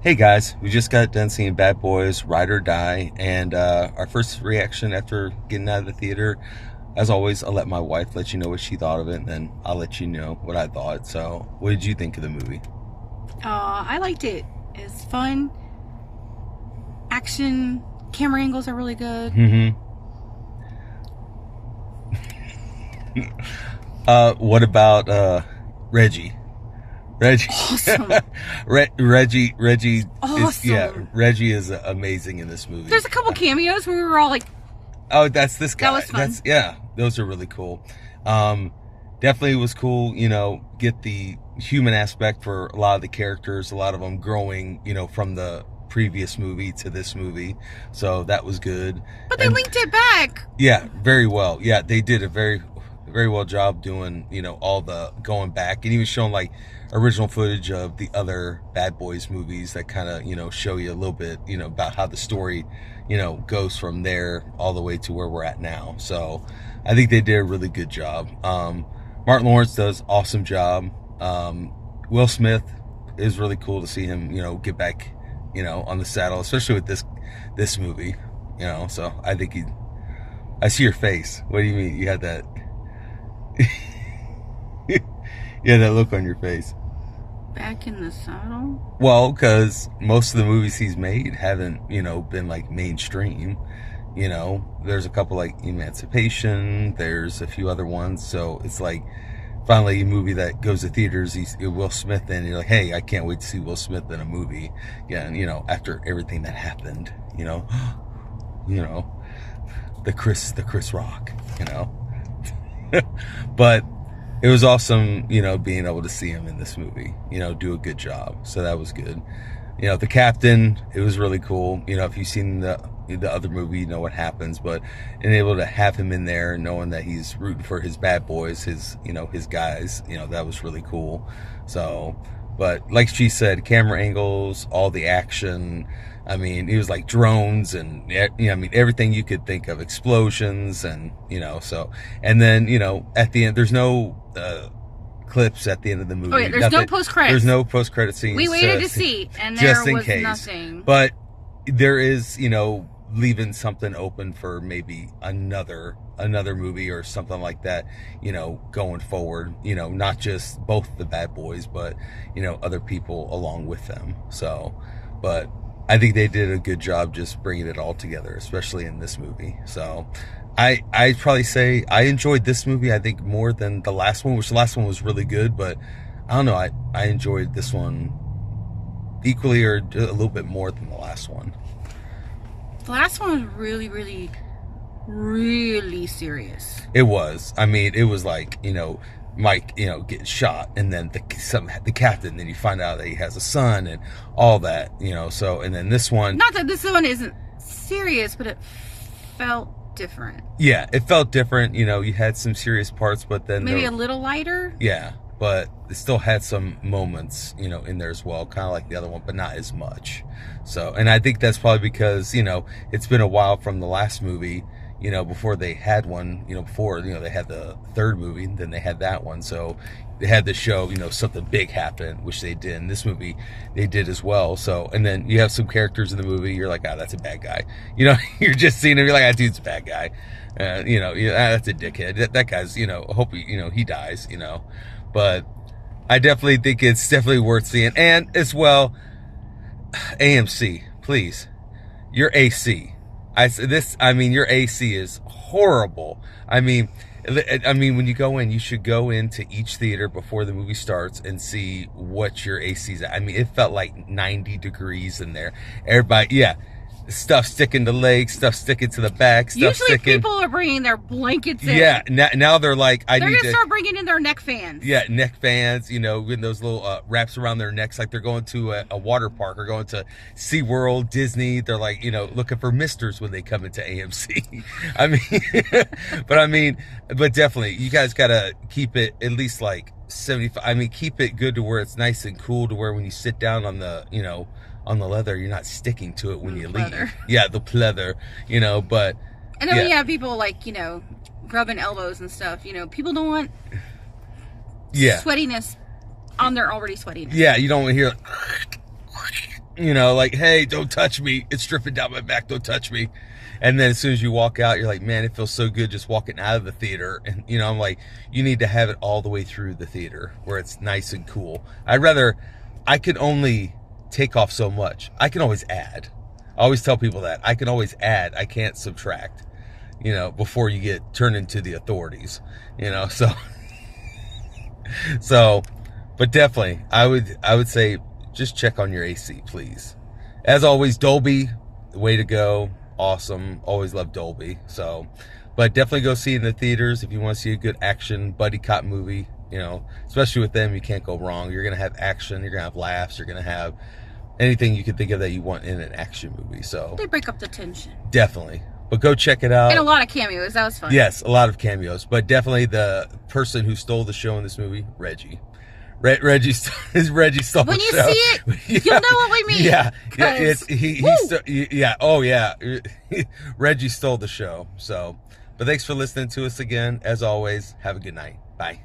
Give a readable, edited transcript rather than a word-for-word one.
Hey guys, we just got done seeing Bad Boys Ride or Die, and our first reaction after getting out of the theater, as always, I'll let my wife let you know what she thought of it, and then I'll let you know what I thought. So, what did you think of the movie? I liked it. It's fun. Action. Camera angles are really good. What about Reggie? Awesome. Reggie Awesome. Reggie is amazing in this movie. There's a couple cameos where we were all like, oh, that's this guy. that was fun. Those are really cool. Definitely was cool, get the human aspect for a lot of the characters, a lot of them growing, from the previous movie to this movie. So that was good. But they linked it back. Yeah, very well. Yeah, they did a very well job doing, all the going back and even showing like original footage of the other Bad Boys movies that kind of, show you a little bit, about how the story, goes from there all the way to where we're at now. So I think they did a really good job. Martin Lawrence does awesome job. Will Smith is really cool to see him, get back, on the saddle, especially with this movie, so I think I see your face. What do you mean? You had that that look on your face. Back in the saddle? Well, because most of the movies he's made haven't, been like mainstream. There's a couple like Emancipation, there's a few other ones. So it's like finally a movie that goes to theaters, he's Will Smith in, and you're like, hey, I can't wait to see Will Smith in a movie. Yeah, and after everything that happened, the Chris Rock, But it was awesome, being able to see him in this movie, do a good job. So that was good. The captain, it was really cool. If you've seen the other movie, you know what happens, but being able to have him in there, knowing that he's rooting for his bad boys, his guys, that was really cool. So, but like she said, camera angles, all the action. I mean, it was like drones and, everything you could think of, explosions and, so, and then, at the end, there's no, clips at the end of the movie. Oh, yeah, there's no post-credits. There's no post-credit scenes. We waited to see, and there just in was case. nothing. But there is, leaving something open for maybe another movie or something like that, going forward, not just both the Bad Boys, but, other people along with them. So, but I think they did a good job just bringing it all together, especially in this movie. So I'd probably say I enjoyed this movie, I think, more than the last one, which the last one was really good, but I don't know, I enjoyed this one equally or a little bit more than the last one. The last one was really, really, really serious. It was. I mean, it was like, Mike, getting shot, and then the captain, then you find out that he has a son and all that, so, and then this one. Not that this one isn't serious, but it felt different. Yeah, it felt different. You had some serious parts, but then maybe a little lighter. Yeah, but it still had some moments, in there as well, kind of like the other one, but not as much. So, and I think that's probably because, it's been a while from the last movie, before they had one, before, they had the third movie, then they had that one. So they had to show, something big happen, which they did. In this movie, they did as well. So, and then you have some characters in the movie, you're like, that's a bad guy. You're just seeing him, you're like, that dude's a bad guy. That's a dickhead. That guy's, I hope he dies, But I definitely think it's definitely worth seeing. And as well, AMC, please, your AC. Your AC is horrible. I mean, when you go in, you should go into each theater before the movie starts and see what your AC's at. I mean, it felt like 90 degrees in there. Everybody, yeah. Stuff sticking to legs, stuff sticking to the back, stuff Usually sticking. People are bringing their blankets in. Yeah, now they're like, they're going to start bringing in their neck fans. Yeah, neck fans, with those little wraps around their necks, like they're going to a water park or going to SeaWorld, Disney. They're like, looking for misters when they come into AMC. But definitely, you guys got to keep it at least like 75. Keep it good to where it's nice and cool to where when you sit down on the, on the leather, you're not sticking to it when you leave. Yeah, the pleather, but. And then when you have people like, rubbing elbows and stuff, people don't want sweatiness on their already sweatiness. Yeah, you don't want to hear you know, like, hey, don't touch me. It's dripping down my back. Don't touch me. And then as soon as you walk out, you're like, man, it feels so good just walking out of the theater. And, you know, I'm like, you need to have it all the way through the theater where it's nice and cool. I could only take off so much. I can always add. I always tell people that. I can always add. I can't subtract, you know, before you get turned into the authorities, you know, so. So, but definitely, I would say just check on your AC, please. As always, Dolby, way to go. Awesome. Always love Dolby. So, but definitely go see it in the theaters if you want to see a good action buddy cop movie. You know, especially with them, you can't go wrong. You're going to have action. You're going to have laughs. You're going to have anything you could think of that you want in an action movie. So they break up the tension. Definitely. But go check it out. And a lot of cameos. That was fun. Yes, a lot of cameos. But definitely the person who stole the show in this movie, Reggie. Reggie stole the show. When you see it, you'll know what we mean. Yeah, oh yeah, Reggie stole the show. So, but thanks for listening to us again. As always, have a good night. Bye.